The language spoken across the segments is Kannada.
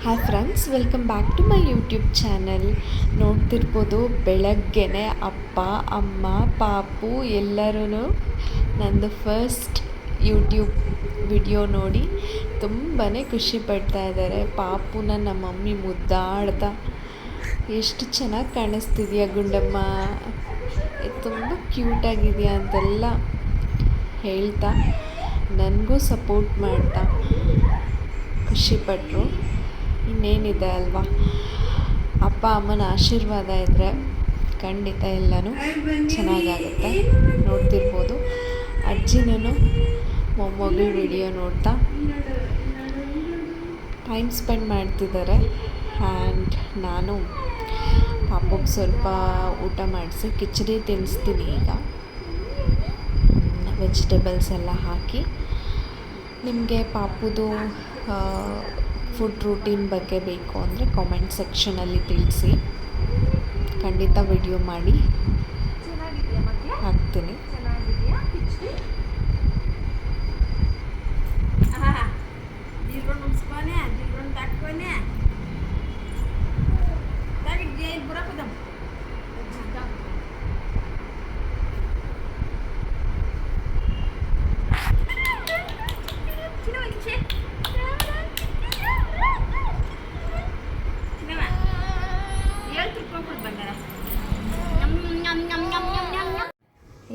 Hi friends, welcome back to my YouTube channel. ನೋಡ್ತಿರ್ಬೋದು, ಬೆಳಗ್ಗೆನೆ ಅಪ್ಪ ಅಮ್ಮ ಪಾಪು ಎಲ್ಲರೂ ನಂದು ಫಸ್ಟ್ ಯೂಟ್ಯೂಬ್ ವಿಡಿಯೋ ನೋಡಿ ತುಂಬಾ ಖುಷಿ ಪಡ್ತಾ ಇದ್ದಾರೆ. ಪಾಪುನ ನಮ್ಮ ಮಮ್ಮಿ ಮುದ್ದಾಡ್ತಾ ಎಷ್ಟು ಚೆನ್ನಾಗಿ ಕಾಣಿಸ್ತಿದ್ಯಾ ಗುಂಡಮ್ಮ, ತುಂಬ ಕ್ಯೂಟಾಗಿದೆಯಾ ಅಂತೆಲ್ಲ ಹೇಳ್ತಾ ನನಗೂ ಸಪೋರ್ಟ್ ಮಾಡ್ತಾ ಖುಷಿಪಟ್ಟರು. ಇನ್ನೇನಿದೆ ಅಲ್ವಾ, ಅಪ್ಪ ಅಮ್ಮನ ಆಶೀರ್ವಾದ ಇದ್ದರೆ ಖಂಡಿತ ಎಲ್ಲನೂ ಚೆನ್ನಾಗಾಗುತ್ತೆ. ನೋಡ್ತಿರ್ಬೋದು, ಅಜ್ಜಿನೂ ಮೊಮ್ಮಗಳು ವಿಡಿಯೋ ನೋಡ್ತಾ ಟೈಮ್ ಸ್ಪೆಂಡ್ ಮಾಡ್ತಿದ್ದಾರೆ. ಆ್ಯಂಡ್ ನಾನು ಪಾಪುಗೆ ಸ್ವಲ್ಪ ಊಟ ಮಾಡಿಸಿ ಕಿಚಡಿ ತಿನ್ನಿಸ್ತೀನಿ ಈಗ, ವೆಜಿಟೇಬಲ್ಸ್ ಎಲ್ಲ ಹಾಕಿ. ನಿಮಗೆ ಪಾಪುದು ಫುಡ್ ರೂಟೀನ್ ಬಗ್ಗೆ ಬೇಕು ಅಂದರೆ ಕಾಮೆಂಟ್ ಸೆಕ್ಷನಲ್ಲಿ ತಿಳಿಸಿ, ಖಂಡಿತ ವಿಡಿಯೋ ಮಾಡಿ ಹಾಕ್ತೀನಿ.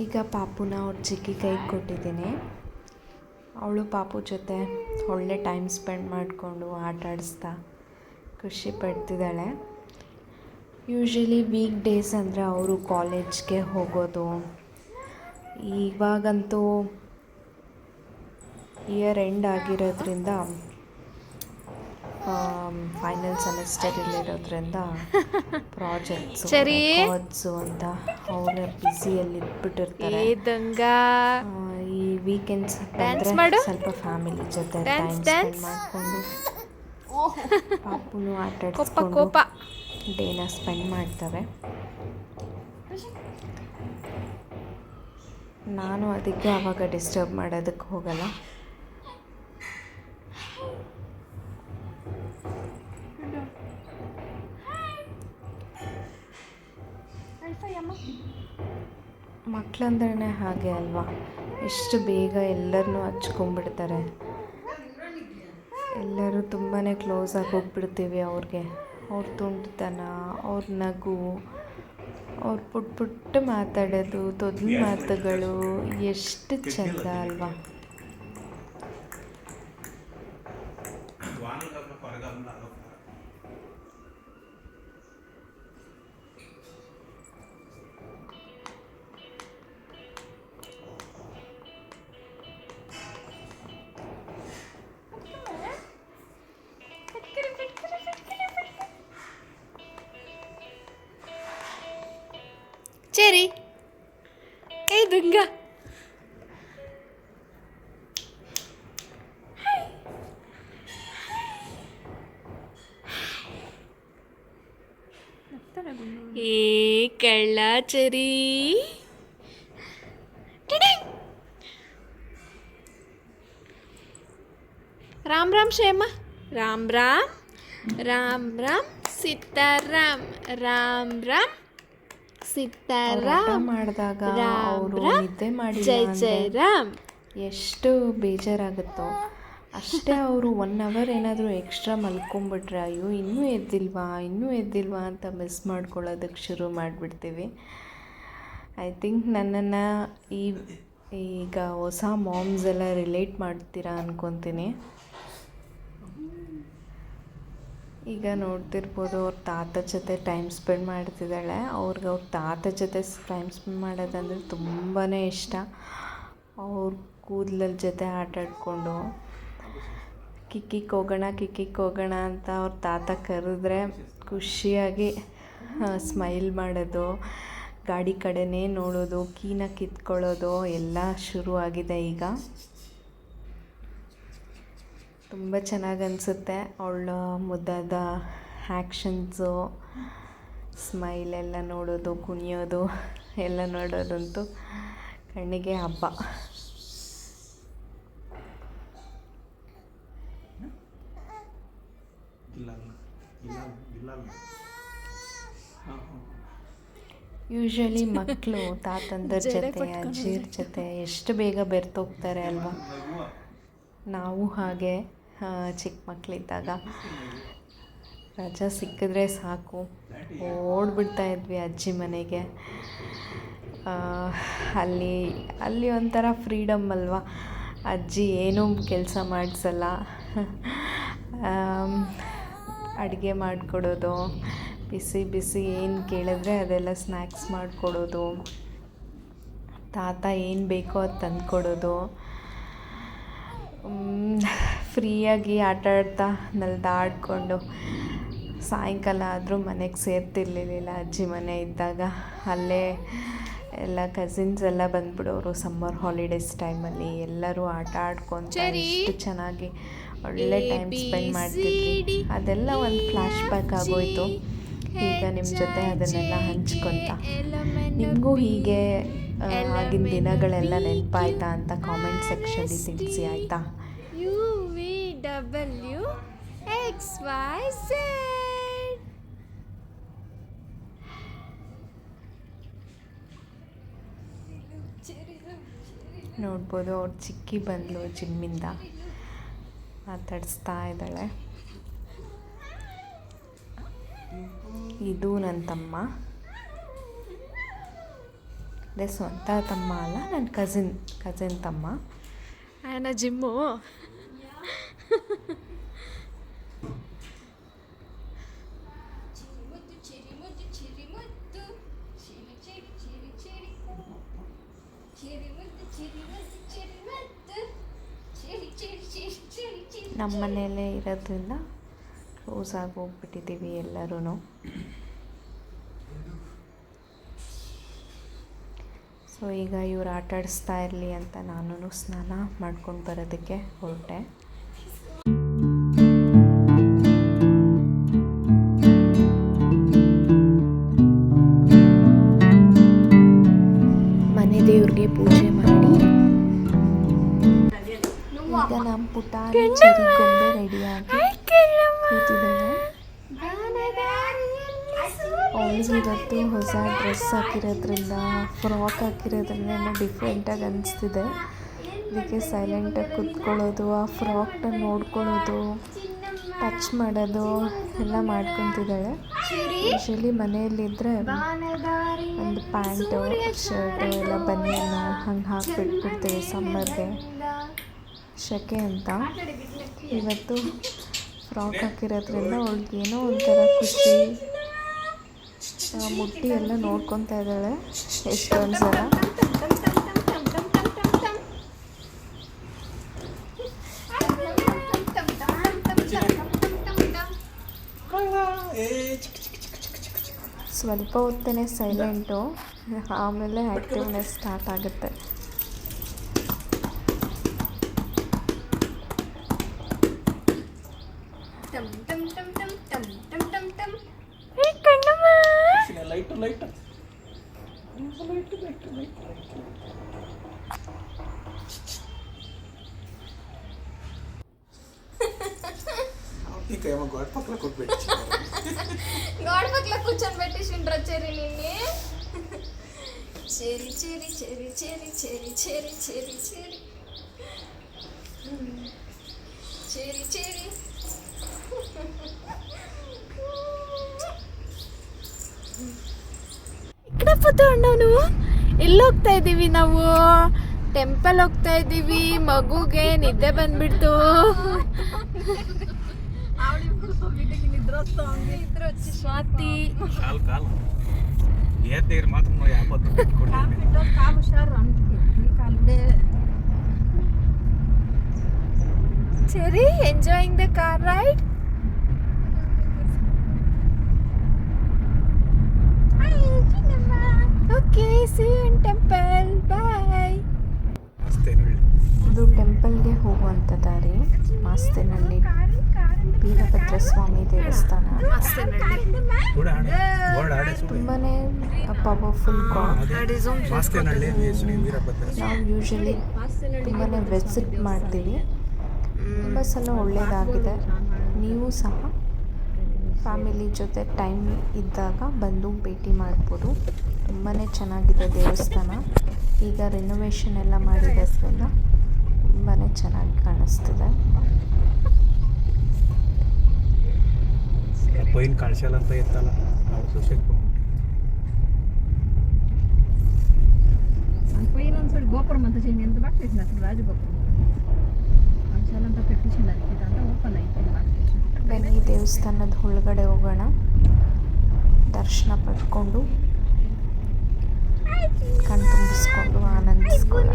ಈಗ ಪಾಪುನ ಅವ್ರ ಚಿಕ್ಕಿ ಕೈಗೆ ಕೊಟ್ಟಿದ್ದೀನಿ. ಅವಳು ಪಾಪು ಜೊತೆ ಒಳ್ಳೆ ಟೈಮ್ ಸ್ಪೆಂಡ್ ಮಾಡಿಕೊಂಡು ಆಟ ಆಡಿಸ್ತಾ ಖುಷಿ ಪಡ್ತಿದ್ದಾಳೆ. ಯೂಶ್ವಲಿ ವೀಕ್ ಡೇಸ್ ಅಂದರೆ ಅವರು ಕಾಲೇಜ್ಗೆ ಹೋಗೋದು. ಇವಾಗಂತೂ ಇಯರ್ ಎಂಡ್ ಆಗಿರೋದ್ರಿಂದ, ಫೈನಲ್ ಸೆಮಿಸ್ಟರಲ್ಲಿರೋದ್ರಿಂದ ಪ್ರಾಜೆಕ್ಟ್ಸು ರೆಕಾರ್ಡ್ಸು ಅಂತ ಅವರೇ ಬ್ಯುಸಿಯಲ್ಲಿ ಇದ್ಬಿಟ್ಟಿರ್ತಾರೆ. ಈ ವೀಕೆಂಡ್ಸ್ ಬಂದರೆ ಸ್ವಲ್ಪ ಫ್ಯಾಮಿಲಿ ಜೊತೆ ಟೈಮ್ ಸ್ಪೆಂಡ್ ಮಾಡಿಕೊಂಡು ಪಾಪುನು ಆಟ ಆಡಿಸ್ಕೊಂಡು ಡೇನ ಸ್ಪೆಂಡ್ ಮಾಡ್ತಾರೆ. ನಾನು ಅದಕ್ಕೆ ಆವಾಗ ಡಿಸ್ಟರ್ಬ್ ಮಾಡೋದಕ್ಕೆ ಹೋಗಲ್ಲ. ಮಕ್ಕಳಂದ್ರೇ ಹಾಗೆ ಅಲ್ವಾ, ಎಷ್ಟು ಬೇಗ ಎಲ್ಲರನ್ನೂ ಹಚ್ಕೊಂಡ್ಬಿಡ್ತಾರೆ. ಎಲ್ಲರೂ ತುಂಬಾ ಕ್ಲೋಸಾಗಿ ಹೋಗ್ಬಿಡ್ತೀವಿ ಅವ್ರಿಗೆ. ಅವ್ರ ತುಂಟತನ, ಅವ್ರ ನಗು, ಅವ್ರ ಪುಟ್ಟ ಮಾತಾಡೋದು, ತೊದಲು ಮಾತುಗಳು ಎಷ್ಟು ಚೆಂದ ಅಲ್ವಾ. ಚೆರಿ, ಏ ದುಂಗ, ಏ ಕಳ್ಳ ಚೆರಿ. ರಾಮ್ ರಾಮ್ ಶ್ರೇಮ, ರಾಮ್ ರಾಮ್, ರಾಮ್ ರಾಮ್ ಸೀತಾರಾಮ್, ರಾಮ್ ರಾಮ್ ಸೀತಾರಾಮ್ ಮಾಡಿದಾಗ ಅವರು ನಿದ್ದೆ ಮಾಡಿ ಜೈ ಜೈ ರಾಮ್ ಎಷ್ಟು ಬೇಜಾರಾಗುತ್ತೋ ಅಷ್ಟೇ. ಅವರು 1 ಅವರ್ ಏನಾದರೂ ಎಕ್ಸ್ಟ್ರಾ ಮಲ್ಕೊಂಬಿಟ್ರೆ, ಅಯ್ಯೋ ಇನ್ನೂ ಎದ್ದಿಲ್ವಾ ಅಂತ ಮಿಸ್ ಮಾಡ್ಕೊಳ್ಳೋದಕ್ಕೆ ಶುರು ಮಾಡಿಬಿಡ್ತೀವಿ. ಐ ಥಿಂಕ್ ನನ್ನನ್ನು ಈಗ ಹೊಸ ಮಾಮ್ಸ್ ಎಲ್ಲ ರಿಲೇಟ್ ಮಾಡ್ತೀರಾ ಅಂದ್ಕೊತೀನಿ. ಈಗ ನೋಡ್ತಿರ್ಬೋದು, ಅವ್ರ ತಾತ ಜೊತೆ ಟೈಮ್ ಸ್ಪೆಂಡ್ ಮಾಡ್ತಿದ್ದಾಳೆ. ಅವ್ರ ತಾತ ಜೊತೆ ಟೈಮ್ ಸ್ಪೆಂಡ್ ಮಾಡೋದಂದರೆ ತುಂಬಾ ಇಷ್ಟ. ಅವ್ರ ಕೂದಲಲ್ಲಿ ಜೊತೆ ಆಟಾಡಿಕೊಂಡು ಕಿಕ್ಕಿಗೆ ಹೋಗೋಣ ಅಂತ ಅವ್ರ ತಾತ ಕರೆದ್ರೆ ಖುಷಿಯಾಗಿ ಸ್ಮೈಲ್ ಮಾಡೋದು, ಗಾಡಿ ಕಡೆನೇ ನೋಡೋದು, ಕೀನ ಕಿತ್ಕೊಳ್ಳೋದು ಎಲ್ಲ ಶುರುವಾಗಿದೆ ಈಗ. ತುಂಬ ಚೆನ್ನಾಗಿ ಅನಿಸುತ್ತೆ. ಅವಳ ಮುದ್ದಾದ ಆ್ಯಕ್ಷನ್ಸು, ಸ್ಮೈಲ್ ಎಲ್ಲ ನೋಡೋದು, ಕುಣಿಯೋದು ಎಲ್ಲ ನೋಡೋದಂತೂ ಕಣ್ಣಿಗೆ ಹಬ್ಬ. ಯೂಶ್ವಲಿ ಮಕ್ಕಳು ತಾತಂದರ ಜೊತೆ ಅಜ್ಜಿರ ಜೊತೆ ಎಷ್ಟು ಬೇಗ ಬೆರ್ತೋಗ್ತಾರೆ ಅಲ್ವಾ. ನಾವು ಹಾಗೆ ಚಿಕ್ಕ ಮಕ್ಕಳಿದ್ದಾಗ ರಜಾ ಸಿಕ್ಕಿದ್ರೆ ಸಾಕು ಓಡ್ಬಿಡ್ತಾ ಇದ್ವಿ ಅಜ್ಜಿ ಮನೆಗೆ. ಅಲ್ಲಿ ಒಂಥರ ಫ್ರೀಡಮ್ ಅಲ್ವಾ. ಅಜ್ಜಿ ಏನೂ ಕೆಲಸ ಮಾಡಿಸಲ್ಲ, ಅಡುಗೆ ಮಾಡಿಕೊಡೋದು, ಬಿಸಿ ಬಿಸಿ ಏನು ಕೇಳಿದ್ರೆ ಅದೆಲ್ಲ ಸ್ನ್ಯಾಕ್ಸ್ ಮಾಡಿಕೊಡೋದು, ತಾತ ಏನು ಬೇಕೋ ಅದು ತಂದುಕೊಡೋದು, ಫ್ರೀಯಾಗಿ ಆಟ ಆಡ್ತಾ ನಲ್ದಾಡಿಕೊಂಡು ಸಾಯಂಕಾಲ ಆದರೂ ಮನೆಗೆ ಸೇರ್ತಿರ್ಲಿಲ್ಲ ಅಜ್ಜಿ ಮನೆ ಇದ್ದಾಗ. ಅಲ್ಲೇ ಎಲ್ಲ ಕಸಿನ್ಸ್ ಎಲ್ಲ ಬಂದುಬಿಡೋರು ಸಮ್ಮರ್ ಹಾಲಿಡೇಸ್ ಟೈಮಲ್ಲಿ. ಎಲ್ಲರೂ ಆಟ ಆಡ್ಕೊತ ಎಷ್ಟು ಚೆನ್ನಾಗಿ ಒಳ್ಳೆ ಟೈಮ್ ಸ್ಪೆಂಡ್ ಮಾಡ್ತಿದ್ವಿ. ಅದೆಲ್ಲ ಒಂದು ಫ್ಲ್ಯಾಶ್ ಬ್ಯಾಕ್ ಆಗೋಯಿತು ಈಗ ನಿಮ್ಮ ಜೊತೆ ಅದನ್ನೆಲ್ಲ ಹಂಚ್ಕೊತ. ನಿಮಗೂ ಹೀಗೆ ಆಗಿನ ದಿನಗಳೆಲ್ಲ ನೆನಪಾಯ್ತಾ ಅಂತ ಕಾಮೆಂಟ್ ಸೆಕ್ಷನಲ್ಲಿ ತಿಳಿಸಿ ಆಯಿತಾ. UVWXYZ ನೋಡ್ಬೋದು. ಅವ್ರು ಚಿಕ್ಕಿ ಬಂದಳು ಜಿಮ್ಮಿಂದ, ಮಾತಾಡಿಸ್ತಾ ಇದ್ದಾಳೆ. ಇದು ನನ್ನ ತಮ್ಮ, ಅದೇ ಸ್ವಂತ ತಮ್ಮ ಅಲ್ಲ, ನನ್ನ ಕಸಿನ್ ತಮ್ಮ. ಆಯನ ಜಿಮ್ಮು. ನಮ್ಮ ಮನೆಯಲ್ಲೇ ಇರೋದ್ರಿಂದ ಕ್ಲೋಸ್ ಆಗಿ ಹೋಗ್ಬಿಟ್ಟಿದ್ದೀವಿ ಎಲ್ಲರೂ. ಸೊ ಈಗ ಇವ್ರು ಆಟ ಆಡಿಸ್ತಾ ಇರಲಿ ಅಂತ ನಾನು ಸ್ನಾನ ಮಾಡ್ಕೊಂಡು ಬರೋದಕ್ಕೆ ಹೊರಟೆ. ಮನೆ ದೇವ್ರಿಗೆ ಪೂಜೆ ಮಾಡಿ ಈಗ ನಮ್ಮ ಪುಟಾಣಿ ಚರಿ ಗೊಂಬೆ ರೆಡಿಯಾಗಿ ಕೂತಿದ್ದಾಳೆ. ಅವಳಿಗೆ ಇವತ್ತು ಹೊಸ ಡ್ರೆಸ್ ಹಾಕಿರೋದ್ರಿಂದ, ಫ್ರಾಕ್ ಹಾಕಿರೋದ್ರಿಂದ ಏನೋ ಡಿಫ್ರೆಂಟಾಗಿ ಅನಿಸ್ತಿದೆ. ಅದಕ್ಕೆ ಸೈಲೆಂಟಾಗಿ ಕೂತ್ಕೊಳ್ಳೋದು, ಆ ಫ್ರಾಕ್ನ ನೋಡ್ಕೊಳ್ಳೋದು, ಟಚ್ ಮಾಡೋದು ಎಲ್ಲ ಮಾಡ್ಕೊತಿದ್ದಾಳೆ. ಯೂಶ್ವಲಿ ಮನೆಯಲ್ಲಿದ್ದರೆ ಒಂದು ಪ್ಯಾಂಟು ಶರ್ಟು ಎಲ್ಲ ಬನಿಯನ್ನು ಹಂಗೆ ಹಾಕಿಬಿಟ್ಬಿಡ್ತೀವಿ ಸಮ್ಮರ್ಗೆ ಶೆಕೆ ಅಂತ. ಇವತ್ತು ಫ್ರಾಕ್ ಹಾಕಿರೋದ್ರಿಂದ ಅವಳಿಗೆ ಏನೋ ಒಂಥರ ಖುಷಿ. ಮುಟ್ಟಿ ಎಲ್ಲ ನೋಡ್ಕೊತಾ ಇದ್ದಾಳೆ ಎಷ್ಟೊಂದು ಸಲ. ಸ್ವಲ್ಪ ಹೊತ್ತೇ ಸೈಲೆಂಟು, ಆಮೇಲೆ ಆ್ಯಕ್ಟಿವ್ನೆಸ್ ಸ್ಟಾರ್ಟ್ ಆಗುತ್ತೆ. గోడ పక్కల కూర్చొని పెట్టేసిండ్రా చెరి నిన్ను. చెరి చెరి చెరి చెరి చెరి చెరి చెరి చెరి చెరి చెరి ఇక్కడ పోతా ఉన్నావు నువ్వు. ಎಲ್ಲಿ ಹೋಗ್ತಾ ಇದ್ದೀವಿ ನಾವು? ಟೆಂಪಲ್ ಹೋಗ್ತಾ ಇದ್ದೀವಿ. ಮಗುಗೆ ನಿದ್ದೆ ಬಂದ್ಬಿಡ್ತು. Swati Cherry, enjoying the car ride? Okay, see you in temple. Bye. ಇದು ಟೆಂಪಲ್ಗೆ ಹೋಗುವಂಥ ದಾರಿ. ಮಾಸ್ತಿನಹಳ್ಳಿ ವೀರಭದ್ರ ಸ್ವಾಮಿ ದೇವಸ್ಥಾನ. ತುಂಬಾ ಪವರ್ಫುಲ್ ಗಾಡ್. ನಾವು ಯೂಶಲಿ ತುಂಬಾ ವಿಸಿಟ್ ಮಾಡ್ತೀವಿ. ತುಂಬ ಸಲ ಒಳ್ಳೆಯದಾಗಿದೆ. ನೀವು ಸಹ ಫ್ಯಾಮಿಲಿ ಜೊತೆ ಟೈಮ್ ಇದ್ದಾಗ ಬಂದು ಭೇಟಿ ಮಾಡ್ಬೋದು. ತುಂಬಾ ಚೆನ್ನಾಗಿದೆ ದೇವಸ್ಥಾನ. ಈಗ ರಿನೋವೇಷನ್ ಎಲ್ಲ ಮಾಡಿರೋದ್ರಿಂದ ತುಂಬಾ ಚೆನ್ನಾಗಿ ಕಾಣಿಸ್ತಿದೆ. ಪೈನ್ ಕಾಣಿಸಲ್ಲ ಅಂತ ಇತ್ತಲ್ಲ ನಾವು ಸೊಸೈಟಿ ಪೈನ್ ಒಂದ್ಸರಿ ಗೋಪುರಂ ಅಂತ ಚೇಂಜ್ ಅಂತ ಮಾಡ್ತೈತಿ ನಾನು ರಾಜಗೋಪುರಂ ಕಾಣಿಸಲ್ಲ ಅಂತ ಪೆಟ್ಟಿಷನ್ ಹಾಕಿದ ಅಂತ ಓಪನ್ ಆಯ್ತು. ಬನ್ನಿ ದೇವಸ್ಥಾನದ ಒಳಗಡೆ ಹೋಗೋಣ, ದರ್ಶನ ಪಡ್ಕೊಂಡು ಕಣ್ತುಂಬಿಸ್ಕೊಂಡು ಆನಂದಿಸ್ಕೊಳ್ಳೋಣ.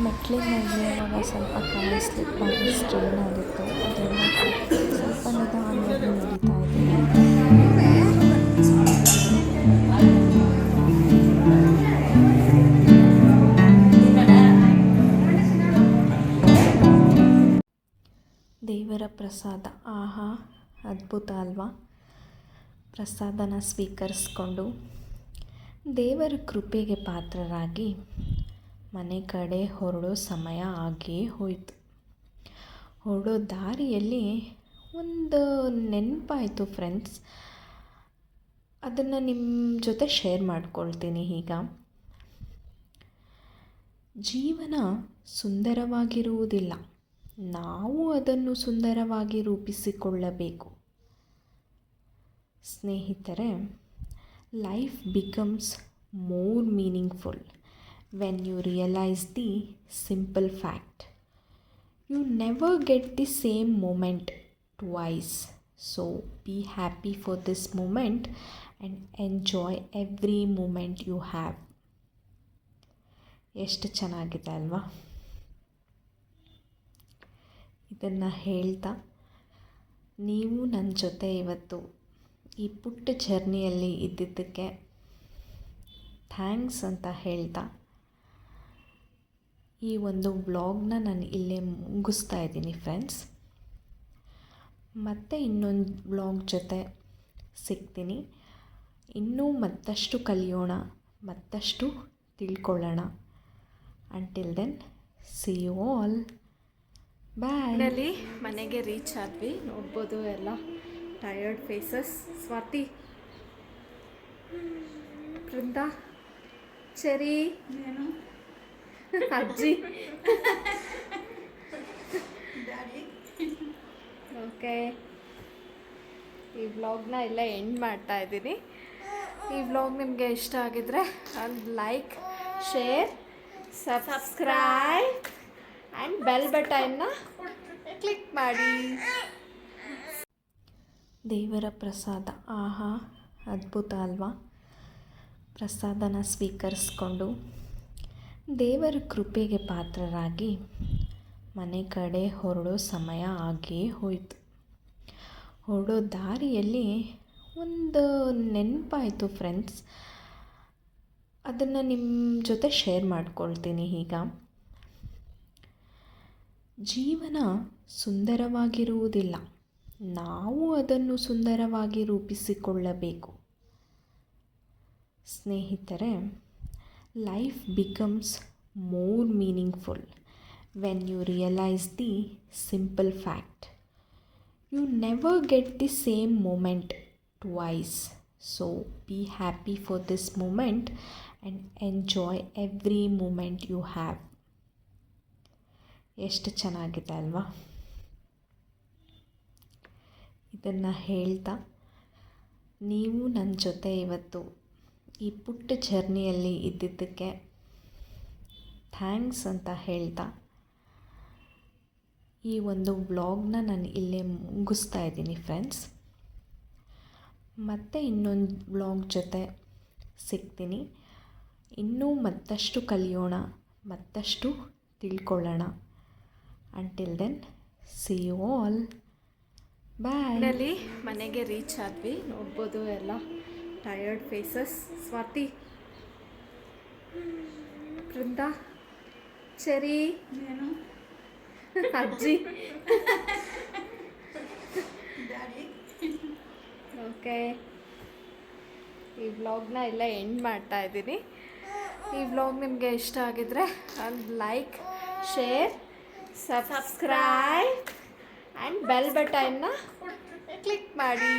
ಮೆಟ್ಲಿನಲ್ಲಿ ಇವಾಗ ಸ್ವಲ್ಪ ಕಾಣಿಸ್ಲಿಕ್ಕೆ ಭಾಳ ಸ್ಟ್ರೈನ್ ಆಗಿತ್ತು. ಅದನ್ನು ಸ್ವಲ್ಪ ನಿಧಾನವಾಗಿ ನಡೀತಾ ಇದ್ದೀನಿ. ದೇವರ ಪ್ರಸಾದ ಆಹಾ, ಅದ್ಭುತ ಅಲ್ವಾ? ಪ್ರಸಾದನ ಸ್ವೀಕರಿಸ್ಕೊಂಡು ದೇವರ ಕೃಪೆಗೆ ಪಾತ್ರರಾಗಿ ಮನೆ ಕಡೆ ಹೊರಡೋ ಸಮಯ ಆಗಿಯೇ ಹೋಯಿತು. ಹೊರಡೋ ದಾರಿಯಲ್ಲಿ ಒಂದು ನೆನಪಾಯಿತು ಫ್ರೆಂಡ್ಸ್, ಅದನ್ನು ನಿಮ್ಮ ಜೊತೆ ಶೇರ್ ಮಾಡ್ಕೊಳ್ತೀನಿ. ಈಗ ಜೀವನ ಸುಂದರವಾಗಿರುವುದಿಲ್ಲ, ನಾವು ಅದನ್ನು ಸುಂದರವಾಗಿ ರೂಪಿಸಿಕೊಳ್ಳಬೇಕು. ಸ್ನೇಹಿತರೆ, life becomes more meaningful when you realize the simple fact. You never get the same moment twice. So be happy for this moment and enjoy every moment you have. ಎಷ್ಟು ಚೆನ್ನಾಗಿದೆ ಅಲ್ವಾ? ಇದನ್ನು ಹೇಳ್ತಾ ನೀವು ನನ್ನ ಜೊತೆ ಇವತ್ತು ಈ ಪುಟ್ಟ ಜರ್ನಿಯಲ್ಲಿ ಇದ್ದಿದ್ದಕ್ಕೆ ಥ್ಯಾಂಕ್ಸ್ ಅಂತ ಹೇಳ್ತಾ ಈ ಒಂದು ವ್ಲಾಗ್ನ ನಾನು ಇಲ್ಲೇ ಮುಗಿಸ್ತಾ ಇದ್ದೀನಿ ಫ್ರೆಂಡ್ಸ್. ಮತ್ತೆ ಇನ್ನೊಂದು ವ್ಲಾಗ್ ಜೊತೆ ಸಿಗ್ತೀನಿ. ಇನ್ನೂ ಮತ್ತಷ್ಟು ಕಲಿಯೋಣ, ಮತ್ತಷ್ಟು ತಿಳ್ಕೊಳ್ಳೋಣ. Until then see you all, bye. ಮನೆಗೆ ರೀಚ್ ಆದ್ವಿ, ನೋಡ್ಬೋದು ಎಲ್ಲ tired faces. Swathi, Brinda, Cherry, ಅಜ್ಜಿ, ಓಕೆ. ಈ ವ್ಲಾಗ್ನ ಎಲ್ಲ ಎಂಡ್ ಮಾಡ್ತಾ ಇದ್ದೀನಿ. ಈ ವ್ಲಾಗ್ ನಿಮಗೆ ಇಷ್ಟ ಆಗಿದ್ರೆ like, share, subscribe and bell ಬಟನ್ನ ಕ್ಲಿಕ್ ಮಾಡಿ. ದೇವರ ಪ್ರಸಾದ ಆಹಾ, ಅದ್ಭುತ ಅಲ್ವಾ? ಪ್ರಸಾದನ ಸ್ವೀಕರಿಸ್ಕೊಂಡು ದೇವರ ಕೃಪೆಗೆ ಪಾತ್ರರಾಗಿ ಮನೆ ಕಡೆ ಹೊರಡೋ ಸಮಯ ಆಗಿಯೇ ಹೋಯಿತು. ಹೊರಡೋ ದಾರಿಯಲ್ಲಿ ಒಂದು ನೆನಪಾಯಿತು ಫ್ರೆಂಡ್ಸ್, ಅದನ್ನು ನಿಮ್ಮ ಜೊತೆ ಶೇರ್ ಮಾಡ್ಕೊಳ್ತೀನಿ. ಈಗ ಜೀವನ ಸುಂದರವಾಗಿರುವುದಿಲ್ಲ, ನಾವು ಅದನ್ನು ಸುಂದರವಾಗಿ ರೂಪಿಸಿಕೊಳ್ಳಬೇಕು. ಸ್ನೇಹಿತರೆ, life becomes more meaningful when you realise the simple fact. You never get the same moment twice. So be happy for this moment and enjoy every moment you have. ಎಷ್ಟು ಚೆನ್ನಾಗಿದೆ ಅಲ್ವಾ? ಇದನ್ನು ಹೇಳ್ತಾ ನೀವು ನನ್ನ ಜೊತೆ ಇವತ್ತು ಈ ಪುಟ್ಟ ಜರ್ನಿಯಲ್ಲಿ ಇದ್ದಿದ್ದಕ್ಕೆ ಥ್ಯಾಂಕ್ಸ್ ಅಂತ ಹೇಳ್ತಾ ಈ ಒಂದು ವ್ಲಾಗ್ನ ನಾನು ಇಲ್ಲೇ ಮುಗಿಸ್ತಾ ಇದ್ದೀನಿ ಫ್ರೆಂಡ್ಸ್. ಮತ್ತೆ ಇನ್ನೊಂದು ವ್ಲಾಗ್ ಜೊತೆ ಸಿಗ್ತೀನಿ. ಇನ್ನೂ ಮತ್ತಷ್ಟು ಕಲಿಯೋಣ, ಮತ್ತಷ್ಟು ತಿಳ್ಕೊಳ್ಳೋಣ. Until then, see you all. Bye. ಮನೆಗೆ ರೀಚ್ ಆದ್ವಿ. ನೋಡ್ಬೋದು ಎಲ್ಲ tired faces. Swathi, Brinda, Cherry, ಅಜ್ಜಿ. ಓಕೆ, ಈ ವ್ಲಾಗ್ನ ಎಲ್ಲ ಎಂಡ್ ಮಾಡ್ತಾ ಇದ್ದೀನಿ. ಈ ವ್ಲಾಗ್ ನಿಮಗೆ ಇಷ್ಟ ಆಗಿದ್ರೆ ಒಂದು like, share, subscribe and bell ಬಟನ್ನ ಕ್ಲಿಕ್ ಮಾಡಿ.